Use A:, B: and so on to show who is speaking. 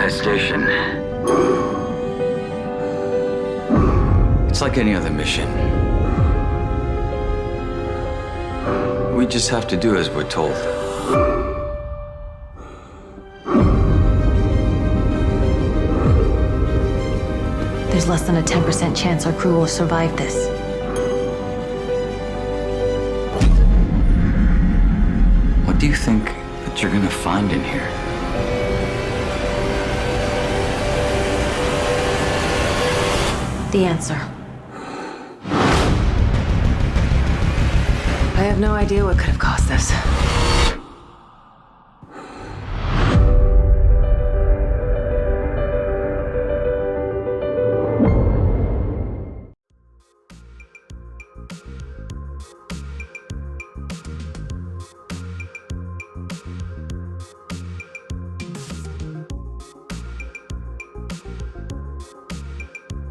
A: Supply station. It's like any other mission. We just have to do as we're told.
B: There's less than a 10% chance our crew will survive this.
A: What do you think that you're gonna find in here?
B: The answer. I have no idea what could have caused this.